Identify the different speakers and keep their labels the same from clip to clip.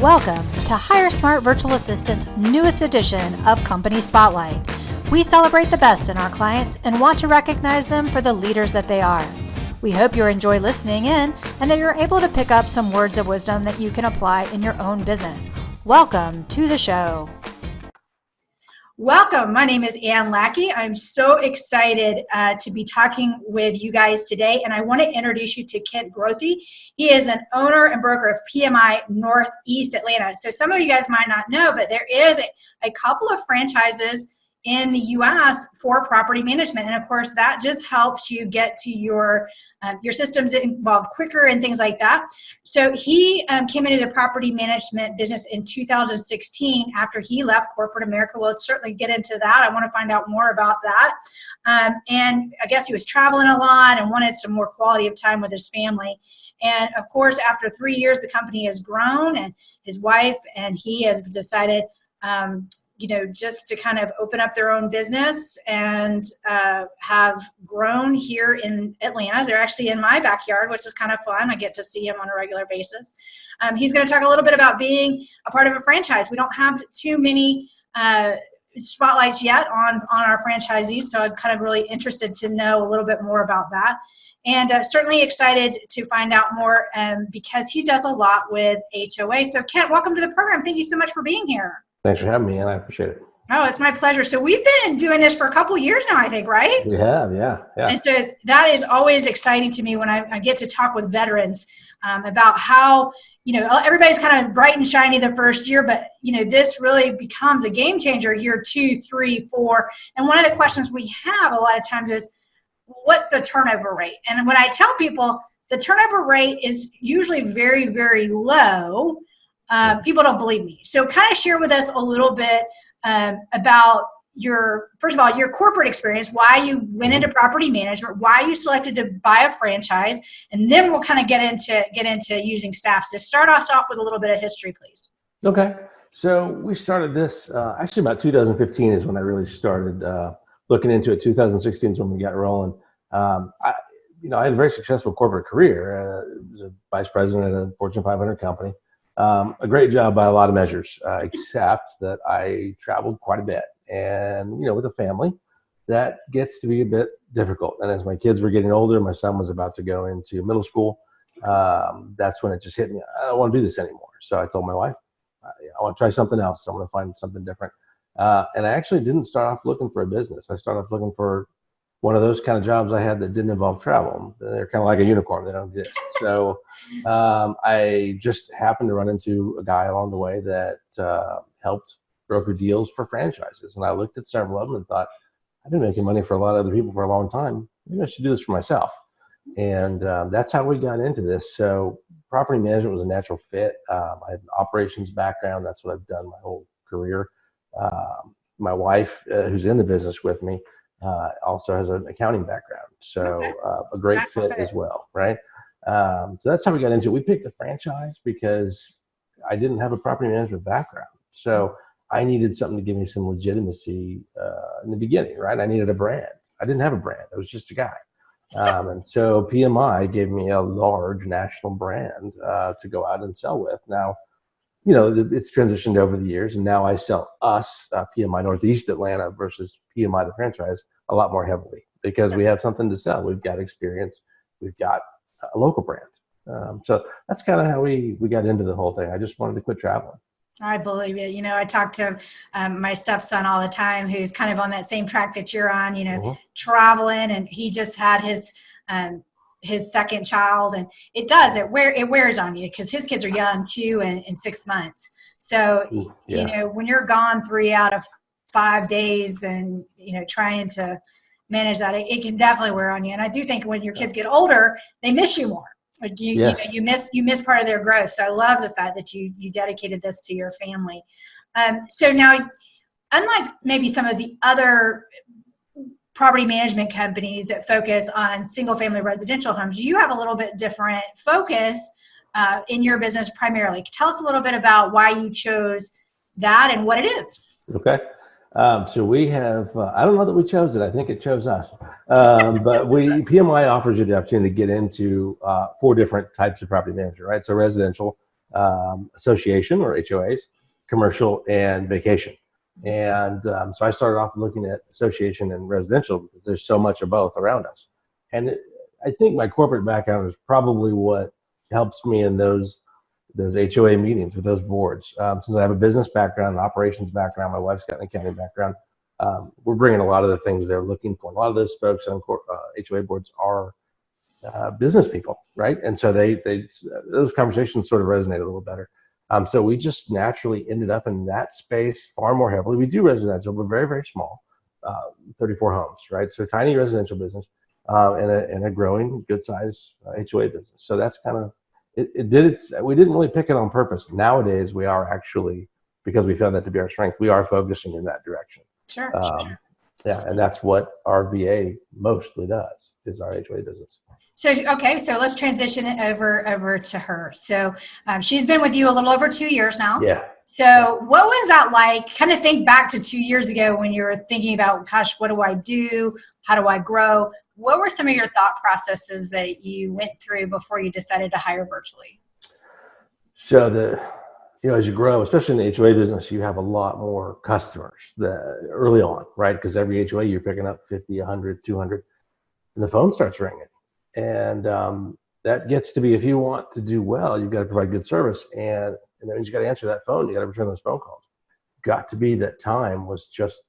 Speaker 1: Welcome to HireSmart Virtual Assistant's newest edition of Company Spotlight. We celebrate the best in our clients and want to recognize them for the leaders that they are. We hope you enjoy listening in and that you're able to pick up some words of wisdom that you can apply in your own business. Welcome to the show.
Speaker 2: Welcome. My name is Ann Lackey. I'm so excited to be talking with you guys today, and I want to introduce you to Kent Grothe. He is an owner and broker of PMI Northeast Atlanta. So some of you guys might not know, but there is a couple of franchises in the U.S. for property management, and of course that just helps you get to your systems involved quicker and things like that. So he came into the property management business in 2016 after he left corporate America. We'll certainly get into that. I want to find out more about that. And I guess he was traveling a lot and wanted some more quality of time with his family. And of course, after 3 years, the company has grown, and his wife and he has decided just to kind of open up their own business and have grown here in Atlanta. They're actually in my backyard, which is kind of fun. I get to see him on a regular basis. He's going to talk a little bit about being a part of a franchise. We don't have too many spotlights yet on our franchisees, so I'm kind of really interested to know a little bit more about that. And certainly excited to find out more because he does a lot with HOA. So Kent, welcome to the program. Thank you so much for being here.
Speaker 3: Thanks for having me, and I appreciate it.
Speaker 2: Oh, it's my pleasure. So we've been doing this for a couple years now, I think, right?
Speaker 3: We have, yeah.
Speaker 2: And so that is always exciting to me when I get to talk with veterans about how, everybody's kind of bright and shiny the first year, but, this really becomes a game changer year 2, 3, 4. And one of the questions we have a lot of times is, what's the turnover rate? And when I tell people the turnover rate is usually very, very low, people don't believe me. So kind of share with us a little bit about first of all, your corporate experience, why you went into property management, why you selected to buy a franchise, and then we'll kind of get into using staff. So start us off with a little bit of history, please.
Speaker 3: Okay. So we started this, actually about 2015 is when I really started looking into it. 2016 is when we got rolling. I had a very successful corporate career. I was a vice president at a Fortune 500 company. A great job by a lot of measures, except that I traveled quite a bit. And, with a family, that gets to be a bit difficult. And as my kids were getting older, my son was about to go into middle school. That's when it just hit me. I don't want to do this anymore. So I told my wife, I want to try something else. I want to find something different. And I actually didn't start off looking for a business. I started off looking for one of those kind of jobs I had that didn't involve travel. They're kind of like a unicorn. They don't exist. So I just happened to run into a guy along the way that helped broker deals for franchises. And I looked at several of them and thought, I've been making money for a lot of other people for a long time. Maybe I should do this for myself. And that's how we got into this. So property management was a natural fit. I had an operations background. That's what I've done my whole career. My wife, who's in the business with me, also has an accounting background, so a great fit as well, right? So that's how we got into it. We picked a franchise because I didn't have a property management background, so I needed something to give me some legitimacy in the beginning, right? I needed a brand. I didn't have a brand. I was just a guy. And so PMI gave me a large national brand to go out and sell with. Now, it's transitioned over the years, and now I sell us, PMI Northeast Atlanta versus PMI the franchise, a lot more heavily because we have something to sell. We've got experience. We've got a local brand. So that's kind of how we got into the whole thing. I just wanted to quit traveling.
Speaker 2: I believe it. I talk to my stepson all the time, who's kind of on that same track that you're on, traveling, and he just had his second child, and it wears on you because his kids are young too, and 6 months. So, when you're gone 3 out of 5 days and, trying to manage that, it can definitely wear on you. And I do think when your kids get older, they miss you more. Like you miss part of their growth. So I love the fact that you dedicated this to your family. So now, unlike maybe some of the other property management companies that focus on single family residential homes, you have a little bit different focus in your business primarily. Tell us a little bit about why you chose that and what it is.
Speaker 3: Okay. So we have, I don't know that we chose it. I think it chose us. But PMI offers you the opportunity to get into 4 different types of property management, right? So residential, association or HOAs, commercial, and vacation. And so I started off looking at association and residential because there's so much of both around us. And I think my corporate background is probably what helps me in those HOA meetings with those boards. Since I have a business background, an operations background, my wife's got an accounting background, we're bringing a lot of the things they're looking for. A lot of those folks on HOA boards are business people, right? And so those conversations sort of resonate a little better. So we just naturally ended up in that space far more heavily. We do residential, but very, very small, 34 homes, right? So tiny residential business and a growing good size HOA business. So that's kind of, we didn't really pick it on purpose. Nowadays, we are actually, because we found that to be our strength, we are focusing in that direction.
Speaker 2: Sure.
Speaker 3: Yeah, and that's what our VA mostly does, is our HOA business.
Speaker 2: So, okay, so let's transition it over to her. So she's been with you a little over 2 years now.
Speaker 3: Yeah.
Speaker 2: So what was that like? Kind of think back to 2 years ago when you were thinking about, gosh, what do I do? How do I grow? What were some of your thought processes that you went through before you decided to hire virtually?
Speaker 3: So as you grow, especially in the HOA business, you have a lot more customers early on, right? Because every HOA you're picking up 50, 100, 200, and the phone starts ringing. And that gets to be, if you want to do well, you've got to provide good service. And that means you got to answer that phone. You got to return those phone calls. Got to be that time was just,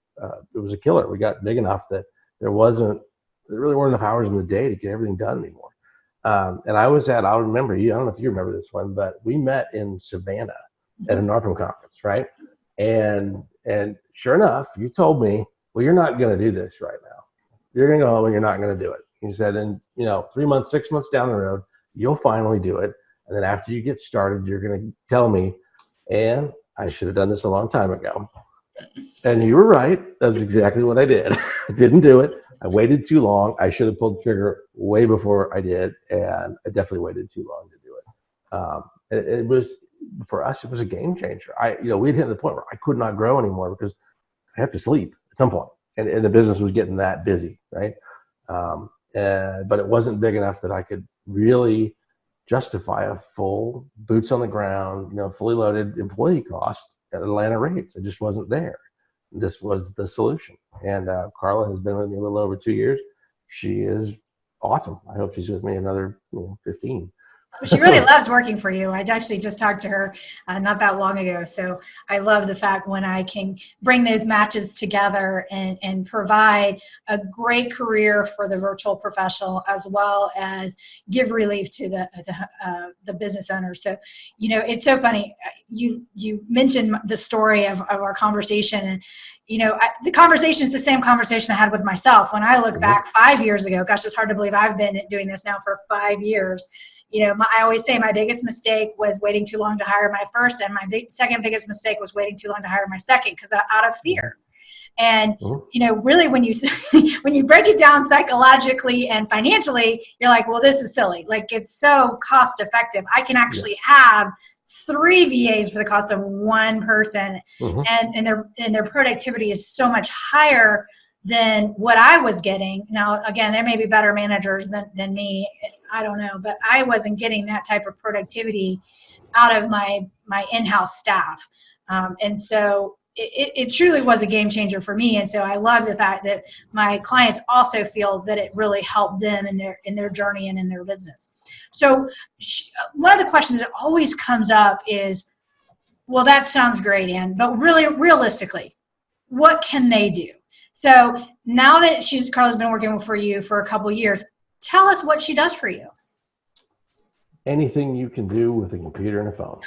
Speaker 3: it was a killer. We got big enough that there really weren't enough hours in the day to get everything done anymore. And I'll remember you, I don't know if you remember this one, but we met in Savannah at a NARPM conference, right? And sure enough, you told me, well, you're not going to do this right now. You're going to go home and you're not going to do it. You said, and 3 months, 6 months down the road, you'll finally do it. And then after you get started, you're going to tell me, and I should have done this a long time ago. And you were right. That's exactly what I did. I didn't do it. I waited too long. I should have pulled the trigger way before I did. And I definitely waited too long to do it. It was, for us, it was a game changer. We'd hit the point where I could not grow anymore because I have to sleep at some point. And the business was getting that busy, right? But it wasn't big enough that I could really justify a full boots on the ground, fully loaded employee cost at Atlanta rates. It just wasn't there. This was the solution. And Carla has been with me a little over 2 years. She is awesome. I hope she's with me another 15.
Speaker 2: She really loves working for you. I actually just talked to her not that long ago. So I love the fact when I can bring those matches together and provide a great career for the virtual professional, as well as give relief to the business owner. So, it's so funny. You mentioned the story of our conversation, and the conversation is the same conversation I had with myself. When I look back 5 years ago, gosh, it's hard to believe I've been doing this now for 5 years. I always say my biggest mistake was waiting too long to hire my first, and my second biggest mistake was waiting too long to hire my second, because out of fear. And, really when you when you break it down psychologically and financially, you're like, well, this is silly. Like, it's so cost effective. I can actually have 3 VAs for the cost of one person, and their productivity is so much higher than what I was getting. Now, again, there may be better managers than me. I don't know, but I wasn't getting that type of productivity out of my in-house staff. And so it truly was a game changer for me. And so I love the fact that my clients also feel that it really helped them in their journey and in their business. So one of the questions that always comes up is, well, that sounds great, Ann, but really realistically, what can they do? So now that Carla's been working for you for a couple of years, tell us what she does for you.
Speaker 3: Anything you can do with a computer and a phone.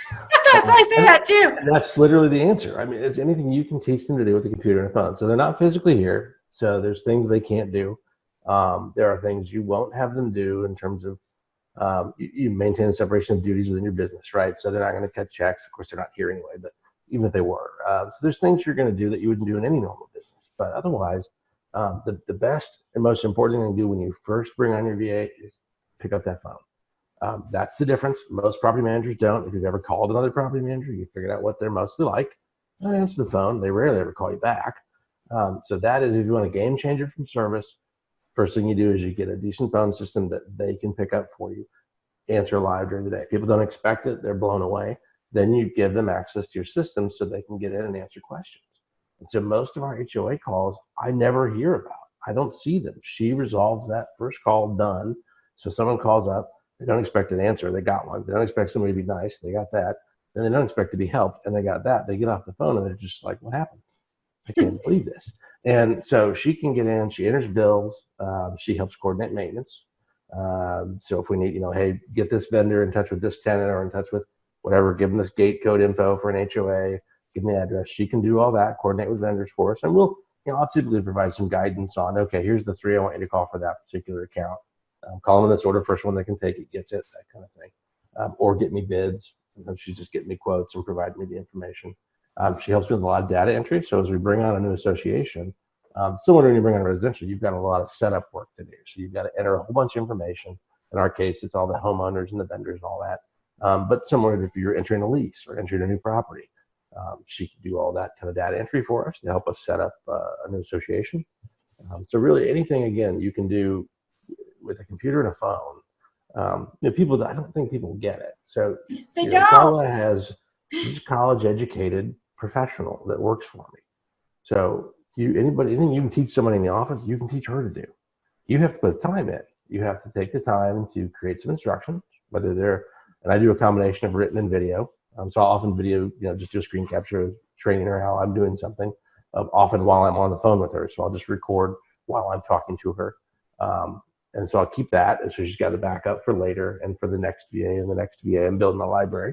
Speaker 2: That's I say that too.
Speaker 3: And that's literally the answer. I mean, it's anything you can teach them to do with a computer and a phone. So they're not physically here. So there's things they can't do. There are things you won't have them do in terms of you maintain a separation of duties within your business, right? So they're not going to cut checks. Of course, they're not here anyway, but even if they were. So there's things you're going to do that you wouldn't do in any normal business. But otherwise, the best and most important thing to do when you first bring on your VA is pick up that phone. That's the difference. Most property managers don't. If you've ever called another property manager, you figured out what they're mostly like. They answer the phone. They rarely ever call you back. So that is, if you want a game changer from service, first thing you do is you get a decent phone system that they can pick up for you, answer live during the day. People don't expect it. They're blown away. then you give them access to your system so they can get in and answer questions. And so most of our HOA calls, I never hear about. I don't see them. She resolves that first call, done. So someone calls up, they don't expect an answer, they got one. They don't expect somebody to be nice, they got that. Then they don't expect to be helped, and they got that. They get off the phone and they're just like, what happened? I can't believe this. And so she can get in, she enters bills, she helps coordinate maintenance. So if we need, hey, get this vendor in touch with this tenant or in touch with whatever, give them this gate code info for an HOA, give them the address. She can do all that, coordinate with vendors for us. And I'll typically provide some guidance on, okay, here's the 3 I want you to call for that particular account. Call them in this order, first one that can take it gets it, that kind of thing. Or get me bids. Sometimes she's just getting me quotes and providing me the information. She helps me with a lot of data entry. So as we bring on a new association, similar to when you bring on a residential, you've got a lot of setup work to do. So you've got to enter a whole bunch of information. In our case, it's all the homeowners and the vendors and all that. But similar to if you're entering a lease or entering a new property, she can do all that kind of data entry for us to help us set up a new association. So really anything, again, you can do with a computer and a phone. I don't think people get it. So
Speaker 2: they don't.
Speaker 3: Carla she's a college-educated professional that works for me. So anything you can teach somebody in the office, you can teach her to do. You have to put time in. You have to take the time to create some instructions, and I do a combination of written and video. So I'll often video, just do a screen capture of training her how I'm doing something, often while I'm on the phone with her. So I'll just record while I'm talking to her. And so I'll keep that. And so she's got a backup for later and for the next VA and the next VA. I'm building a library.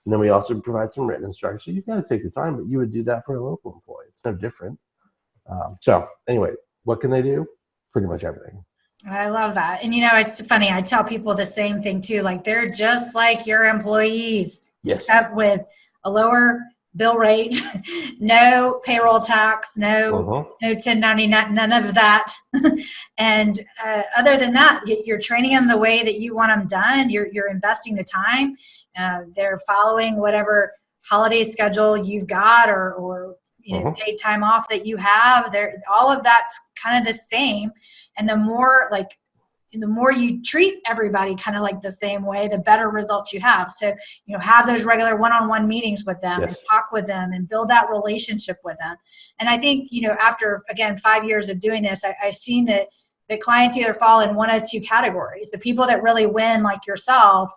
Speaker 3: And then we also provide some written instructions. So you've got to take the time, but you would do that for a local employee. It's no different. So anyway, what can they do? Pretty much everything.
Speaker 2: I love that. And it's funny. I tell people the same thing too. Like they're just like your employees,
Speaker 3: yes,
Speaker 2: except with a lower bill rate, no payroll tax, no 1099, none of that. And other than that, you're training them the way that you want them done. You're investing the time. They're following whatever holiday schedule you've got or paid time off that you have. All of that's kind of the same. And the more you treat everybody kind of like the same way, the better results you have. So, have those regular one-on-one meetings with them and talk with them and build that relationship with them. And I think, after, again, 5 years of doing this, I've seen that the clients either fall in one of two categories. The people that really win, like yourself,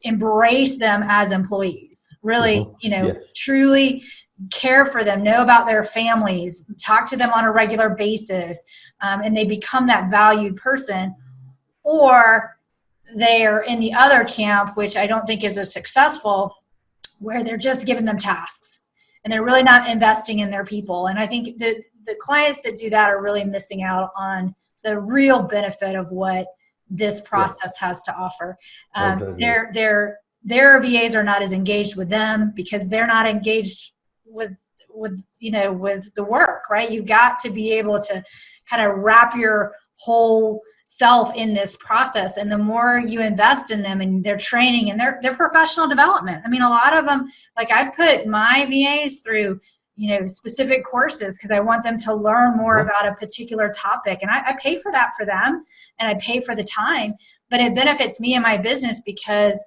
Speaker 2: embrace them as employees, really, truly care for them, know about their families, talk to them on a regular basis, and they become that valued person. Or they are in the other camp, which I don't think is as successful, where they're just giving them tasks and they're really not investing in their people. And I think that the clients that do that are really missing out on the real benefit of what this process has to offer. Their VAs are not as engaged with them because they're not engaged with the work, right? You've got to be able to kind of wrap your whole self in this process. And the more you invest in them and their training and their professional development. I mean, a lot of them, like I've put my VAs through, specific courses because I want them to learn more about a particular topic. And I pay for that for them and I pay for the time, but it benefits me and my business because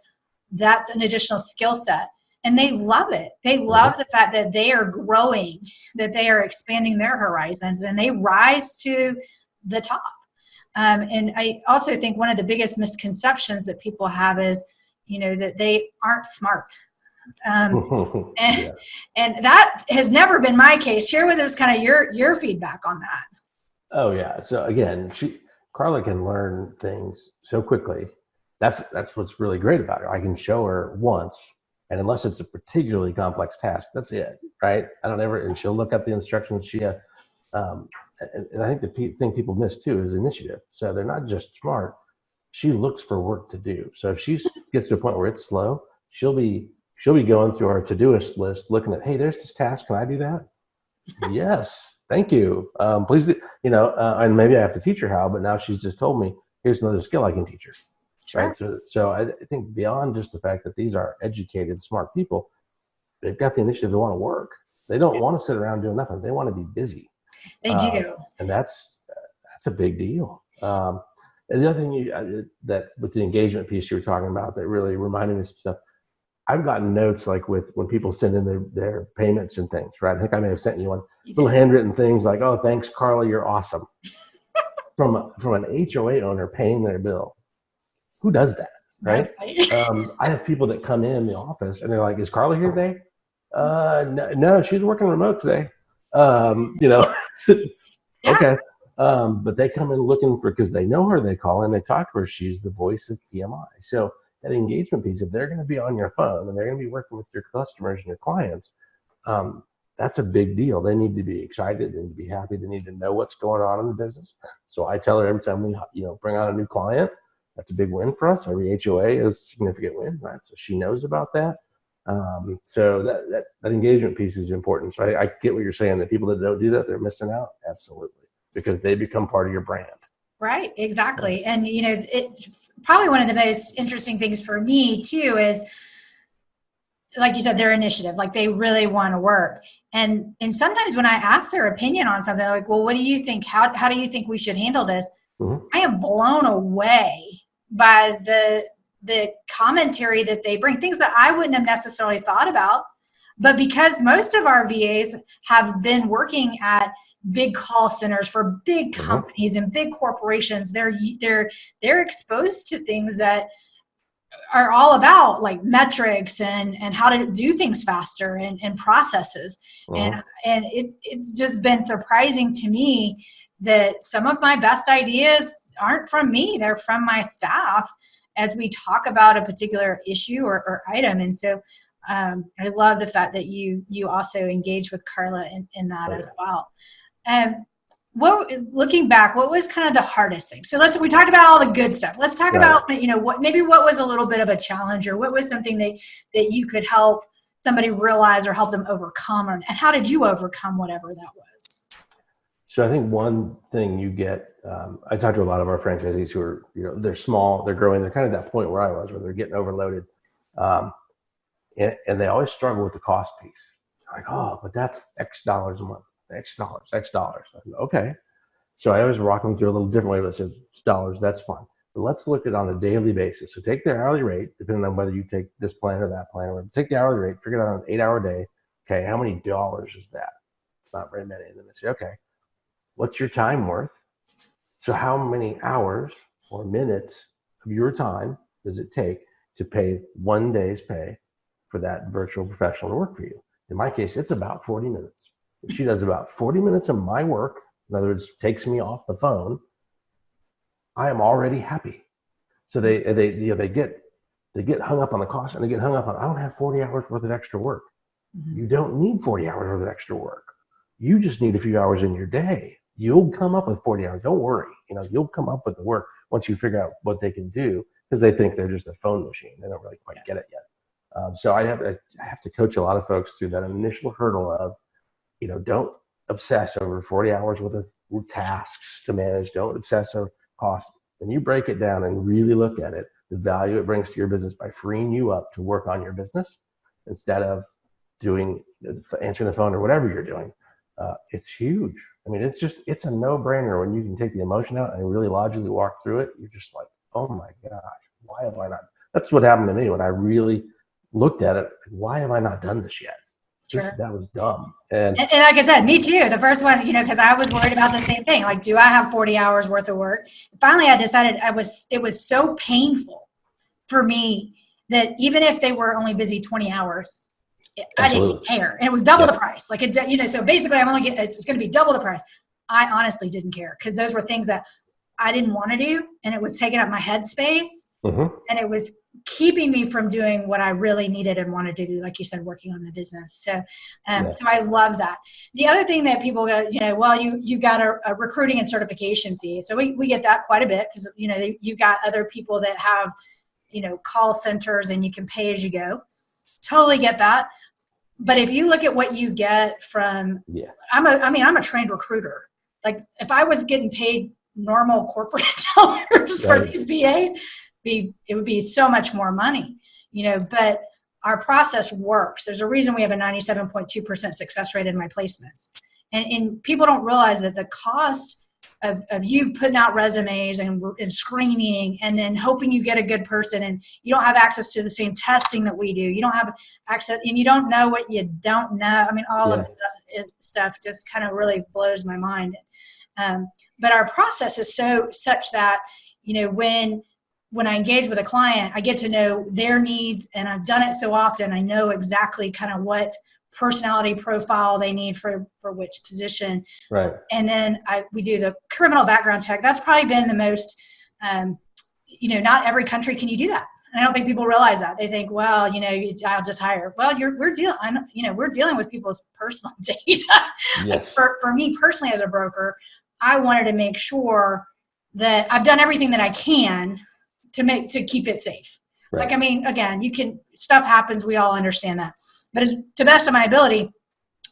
Speaker 2: that's an additional skill set. And they love it. They love the fact that they are growing, that they are expanding their horizons and they rise to the top. And I also think one of the biggest misconceptions that people have is, that they aren't smart. And that has never been my case. Share with us kind of your feedback on that.
Speaker 3: Oh yeah. So again, Carla can learn things so quickly. That's what's really great about her. I can show her once, and unless it's a particularly complex task, that's it, right? And she'll look up the instructions. And I think the thing people miss too is initiative. So they're not just smart. She looks for work to do. So if she gets to a point where it's slow, she'll be going through our to-doist list, looking at, hey, there's this task. Can I do that? Yes, thank you. Please, and maybe I have to teach her how. But now she's just told me, here's another skill I can teach her.
Speaker 2: Sure.
Speaker 3: Right. So I think beyond just the fact that these are educated, smart people, they've got the initiative to want to work. They don't want to sit around doing nothing. They want to be busy.
Speaker 2: They do.
Speaker 3: And that's a big deal. And the other thing that with the engagement piece you were talking about that really reminded me of some stuff, I've gotten notes like when people send in their payments and things, right? I think I may have sent you one,
Speaker 2: You
Speaker 3: little
Speaker 2: did.
Speaker 3: handwritten things like, "Oh, thanks, Carla, you're awesome." from an HOA owner paying their bill. Who does that, right? I have people that come in the office and they're like, "Is Carla here today?" No, she's working remote today. You know,
Speaker 2: Yeah.
Speaker 3: okay. But they come in looking for, because they know her, they call in, they talk to her. She's the voice of PMI. So that engagement piece, if they're going to be on your phone and they're going to be working with your customers and your clients, that's a big deal. They need to be excited and be happy. They need to know what's going on in the business. So I tell her every time we, bring on a new client, that's a big win for us. Every HOA is a significant win, right? So she knows about that. So that engagement piece is important. So I get what you're saying. The people that don't do that, they're missing out. Absolutely, because they become part of your brand.
Speaker 2: Right, exactly. And it probably one of the most interesting things for me too is, like you said, their initiative, like they really want to work. And sometimes when I ask their opinion on something, like, well, what do you think? How do you think we should handle this?
Speaker 3: Mm-hmm.
Speaker 2: I am blown away by the commentary that they bring, things that I wouldn't have necessarily thought about. But because most of our VAs have been working at big call centers for big companies and big corporations, they're exposed to things that are all about like metrics and how to do things faster and processes. And it's just been surprising to me that some of my best ideas aren't from me, they're from my staff as we talk about a particular issue or item. And so I love the fact that you also engage with Carla in that as well. Looking back, what was kind of the hardest thing? So we talked about all the good stuff. Let's talk about, what was a little bit of a challenge, or what was something that you could help somebody realize or help them overcome, and how did you overcome whatever that was?
Speaker 3: So I think one thing you get, I talk to a lot of our franchisees who are, they're small, they're growing, they're kind of that point where I was, where they're getting overloaded. And they always struggle with the cost piece. Like, oh, but that's X dollars a month, X dollars. Okay. So I always rock them through a little different way, but I said, it's dollars, that's fine. But let's look at it on a daily basis. So take their hourly rate, depending on whether you take this plan or that plan, or take the hourly rate, figure it out on an 8-hour day. Okay, how many dollars is that? Not very many. And then I say, okay, what's your time worth? So how many hours or minutes of your time does it take to pay 1 day's pay for that virtual professional to work for you? In my case, it's about 40 minutes. If she does about 40 minutes of my work, in other words, takes me off the phone, I am already happy. So they get hung up on the cost, and they get hung up on, I don't have 40 hours worth of extra work. Mm-hmm. You don't need 40 hours worth of extra work. You just need a few hours in your day. You'll come up with 40 hours. Don't worry. You'll come up with the work once you figure out what they can do, because they think they're just a phone machine. They don't really quite get it yet. So I have to coach a lot of folks through that initial hurdle of, don't obsess over 40 hours worth of tasks to manage. Don't obsess over cost. When you break it down and really look at it, the value it brings to your business by freeing you up to work on your business instead of answering the phone or whatever you're doing, it's huge. I mean, it's a no-brainer when you can take the emotion out and really logically walk through it. You're just like, oh my gosh, why have I not? That's what happened to me when I really looked at it. Why have I not done this yet?
Speaker 2: Sure.
Speaker 3: That was dumb. And
Speaker 2: like I said, me too. The first one, because I was worried about the same thing. Like, do I have 40 hours worth of work? Finally, I decided it was so painful for me that even if they were only busy 20 hours, I didn't care. And it was double the price. Like, so basically it's going to be double the price. I honestly didn't care, because those were things that I didn't want to do. And it was taking up my headspace. Mm-hmm. And it was keeping me from doing what I really needed and wanted to do, like you said, working on the business. So, so I love that. The other thing that people go, you got a recruiting and certification fee. So we get that quite a bit, because, you got other people that have, call centers and you can pay as you go. Totally get that. But if you look at what you get from, I'm a trained recruiter. Like, if I was getting paid normal corporate dollars for these VAs, it would be so much more money, but our process works. There's a reason we have a 97.2% success rate in my placements. And people don't realize that the cost of you putting out resumes and screening, and then hoping you get a good person, and you don't have access to the same testing that we do. You don't have access, and you don't know what you don't know. I mean, all of this stuff just kind of really blows my mind. But our process is such that, when I engage with a client, I get to know their needs, and I've done it so often, I know exactly kind of what personality profile they need for which position.
Speaker 3: Right.
Speaker 2: And then we do the criminal background check. That's probably been the most, not every country can you do that. And I don't think people realize that. They think, well, I'll just hire. Well, we're dealing with people's personal data.
Speaker 3: Yes.
Speaker 2: For me personally, as a broker, I wanted to make sure that I've done everything that I can to keep it safe.
Speaker 3: Right.
Speaker 2: Like, again, stuff happens. We all understand that. But to the best of my ability,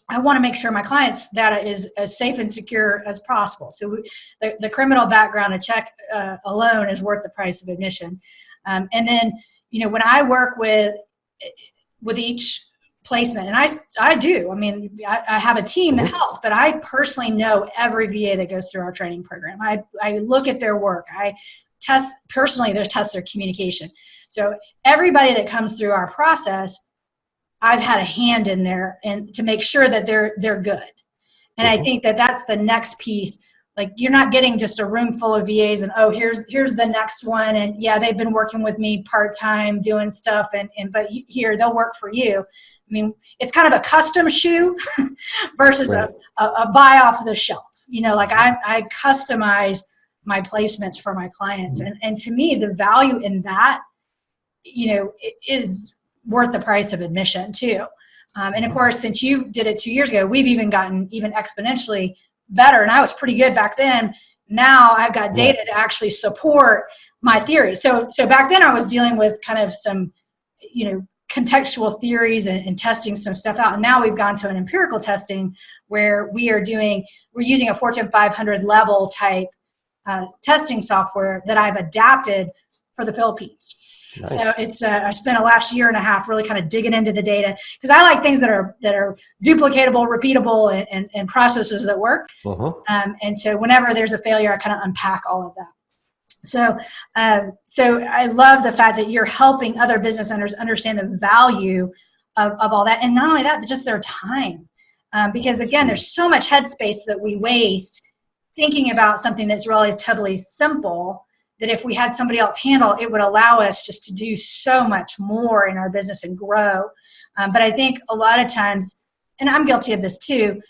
Speaker 2: I want to make sure my client's data is as safe and secure as possible. So the criminal background check alone is worth the price of admission. And then, when I work with each placement, and I do, I have a team that helps, but I personally know every VA that goes through our training program. I look at their work. I test their communication. So everybody that comes through our process, I've had a hand in there and to make sure that they're good. And I think that that's the next piece. Like, you're not getting just a room full of VAs and, oh, here's the next one. And yeah, they've been working with me part-time doing stuff. but here, they'll work for you. It's kind of a custom shoe versus a buy off the shelf. I customize my placements for my clients. And to me, the value in that, it is worth the price of admission too. And of course, since you did it 2 years ago, we've even gotten even exponentially better. And I was pretty good back then. Now I've got data to actually support my theory. So back then I was dealing with kind of some, contextual theories and testing some stuff out. And now we've gone to an empirical testing where we're using a Fortune 500 level type testing software that I've adapted for the Philippines. Nice. So it's I spent the last year and a half really kind of digging into the data, because I like things that are duplicatable, repeatable, and processes that work. And so whenever there's a failure, I kind of unpack all of that. So I love the fact that you're helping other business owners understand the value of all that, and not only that, just their time, because again, there's so much headspace that we waste thinking about something that's relatively simple, that if we had somebody else handle, it would allow us just to do so much more in our business and grow. But I think a lot of times, and I'm guilty of this too,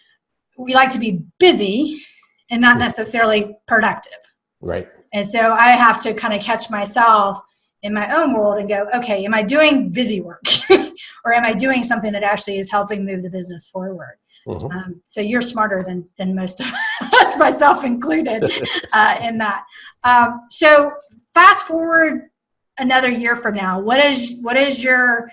Speaker 2: we like to be busy and not necessarily productive.
Speaker 3: Right.
Speaker 2: And so I have to kind of catch myself in my own world and go, okay, am I doing busy work? Or am I doing something that actually is helping move the business forward? So you're smarter than most of us, myself included, in that. So fast forward another year from now, what does your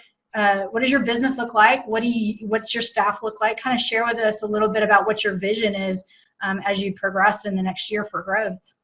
Speaker 2: business look like? What's your staff look like? Kind of share with us a little bit about what your vision is as you progress in the next year for growth.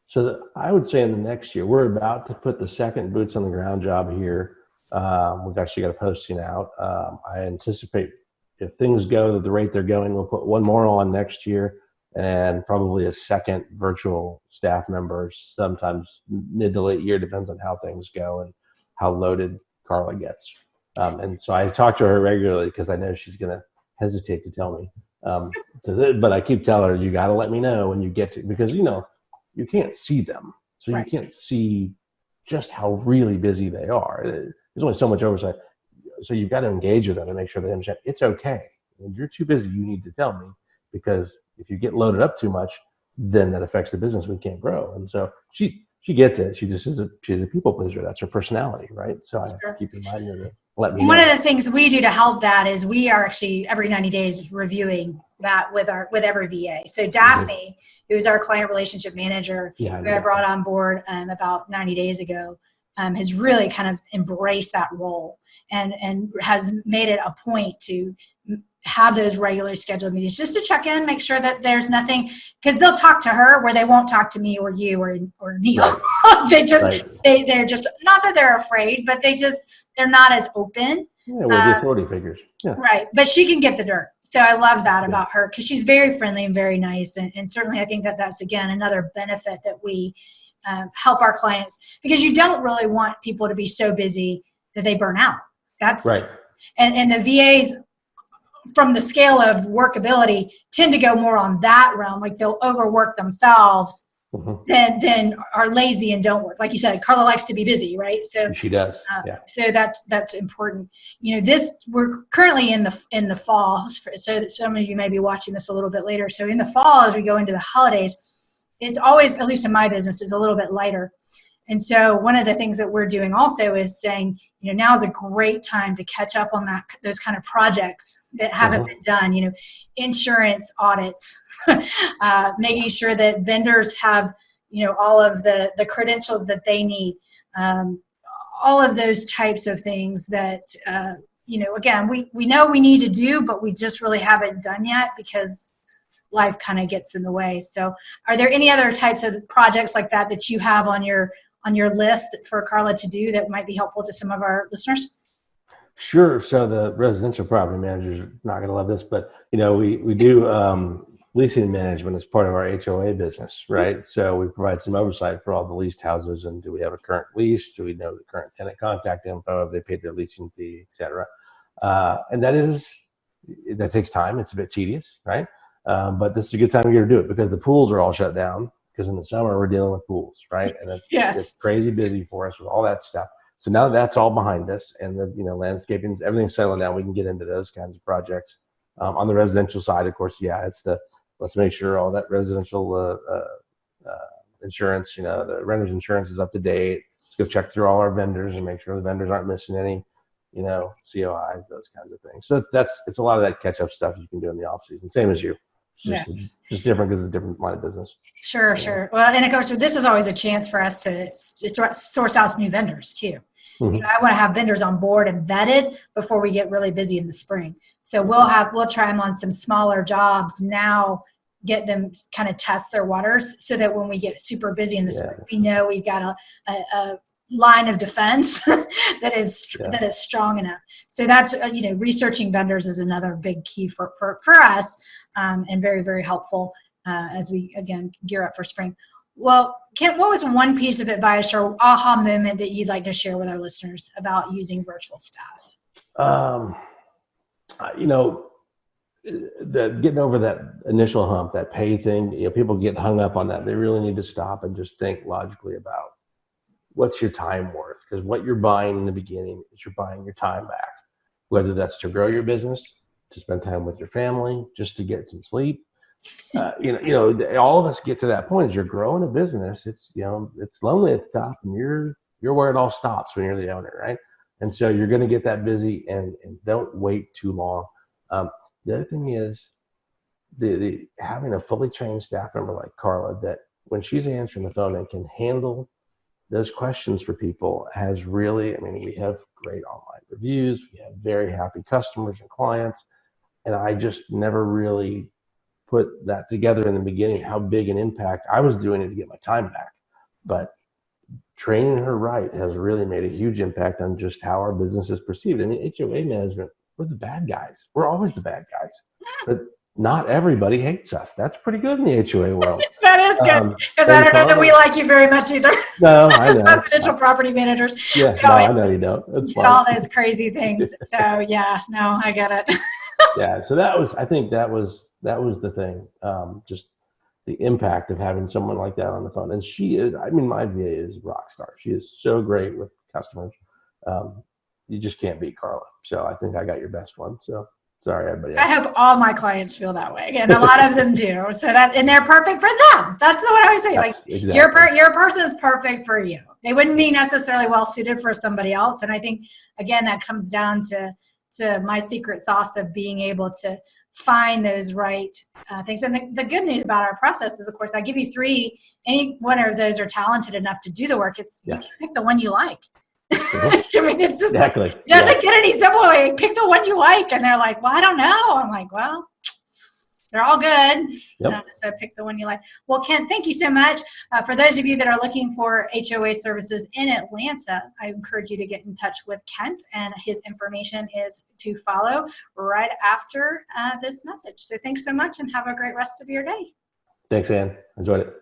Speaker 3: So I would say in the next year, we're about to put the second boots on the ground job here. We've actually got a posting out. I anticipate, if things go at the rate they're going, we'll put one more on next year, and probably a second virtual staff member sometimes mid to late year, depends on how things go and how loaded Carla gets. And so I talk to her regularly because I know she's going to hesitate to tell me. But I keep telling her, you got to let me know when you get to, because you can't see them. So you can't see just how really busy they are. There's only so much oversight. So you've got to engage with them and make sure they understand it's okay. If you're too busy, you need to tell me, because if you get loaded up too much, then that affects the business. We can't grow. And so she gets it. She just she's a people pleaser. That's her personality, right? So I keep reminding her to let me know.
Speaker 2: One of the things we do to help that is we are actually every 90 days reviewing that with every VA. So Daphne, who's our client relationship manager, who I brought on board about 90 days ago, has really kind of embraced that role and has made it a point to have those regularly scheduled meetings just to check in, make sure that there's nothing, because they'll talk to her where they won't talk to me or you or Neil. They're just not that they're afraid, but they're not as open.
Speaker 3: Yeah, with the authority figures. Yeah.
Speaker 2: Right. But she can get the dirt. So I love that about her because she's very friendly and very nice. And certainly I think that that's, again, another benefit that we help our clients, because you don't really want people to be so busy that they burn out. That's
Speaker 3: right.
Speaker 2: And the VAs, from the scale of workability, tend to go more on that realm. Like they'll overwork themselves than are lazy and don't work. Like you said, Carla likes to be busy, right? So
Speaker 3: she does.
Speaker 2: So that's important. You know, we're currently in the fall, so that some of you may be watching this a little bit later. So in the fall, as we go into the holidays, it's always, at least in my business, is a little bit lighter. And so one of the things that we're doing also is saying, you know, now is a great time to catch up on those kind of projects that haven't been done, you know, insurance audits, making sure that vendors have, you know, all of the credentials that they need, all of those types of things that, you know, again, we know we need to do, but we just really haven't done yet because life kind of gets in the way. So are there any other types of projects like that you have on your list for Carla to do that might be helpful to some of our listeners?
Speaker 3: Sure. So the residential property managers are not going to love this, but you know, we do leasing management as part of our HOA business, right? So we provide some oversight for all the leased houses, and do we have a current lease? Do we know the current tenant contact info? Have they paid their leasing fee, et cetera? And that takes time. It's a bit tedious, right? But this is a good time of year to do it because the pools are all shut down. Because in the summer we're dealing with pools, right? And it's crazy busy for us with all that stuff. So now that's all behind us, and the landscaping, everything's settling down. We can get into those kinds of projects. On the residential side, of course, let's make sure all that residential insurance, the renter's insurance is up to date. Let's go check through all our vendors and make sure the vendors aren't missing any, COIs, those kinds of things. So it's a lot of that catch up stuff you can do in the off season, same as you. Just different because it's a different line of business.
Speaker 2: Sure. Well, and of course, this is always a chance for us to source out new vendors too. Mm-hmm. I want to have vendors on board and vetted before we get really busy in the spring. So we'll try them on some smaller jobs now, get them kind of test their waters so that when we get super busy in the spring, we know we've got a line of defense that is strong enough. So that's researching vendors is another big key for us, and very, very helpful as we again gear up for spring. Well, Kent, what was one piece of advice or aha moment that you'd like to share with our listeners about using virtual staff?
Speaker 3: Getting over that initial hump, that pay thing, people get hung up on that. They really need to stop and just think logically about what's your time worth? Because what you're buying in the beginning is you're buying your time back, whether that's to grow your business, to spend time with your family, just to get some sleep. All of us get to that point as you're growing a business. It's lonely at the top, and you're where it all stops when you're the owner, right? And so you're going to get that busy, and don't wait too long. The other thing is the having a fully trained staff member like Carla that when she's answering the phone and can handle those questions for people has really, we have great online reviews. We have very happy customers and clients. And I just never really put that together in the beginning, how big an impact I was doing it to get my time back. But training her right has really made a huge impact on just how our business is perceived. And the HOA management, we're the bad guys. We're always the bad guys. But not everybody hates us. That's pretty good in the HOA world.
Speaker 2: That is good, because I don't know that we like you very much either.
Speaker 3: No, I know.
Speaker 2: Residential property managers.
Speaker 3: Yeah, I know you don't. That's fine.
Speaker 2: All those crazy things. So I get it.
Speaker 3: Yeah, so I think that was the thing. Just the impact of having someone like that on the phone. And she is, my VA is a rock star. She is so great with customers. You just can't beat Carla. So I think I got your best one. So sorry, everybody else.
Speaker 2: I hope all my clients feel that way, and a lot of them do. So and they're perfect for them. That's what I always say. Like exactly. Your person is perfect for you. They wouldn't be necessarily well suited for somebody else. And I think again that comes down to my secret sauce of being able to find those right things. And the good news about our process is, of course, I give you 3. Any one of those are talented enough to do the work. You can pick the one you like. It's just
Speaker 3: exactly.
Speaker 2: It doesn't get any simpler. Like, pick the one you like, and they're like, "Well, I don't know." I'm like, "Well, They're all good.
Speaker 3: Yep.
Speaker 2: So pick the one you like. Well, Kent, thank you so much. For those of you that are looking for HOA services in Atlanta, I encourage you to get in touch with Kent, and his information is to follow right after this message. So thanks so much, and have a great rest of your day.
Speaker 3: Thanks, Ann. Enjoyed it.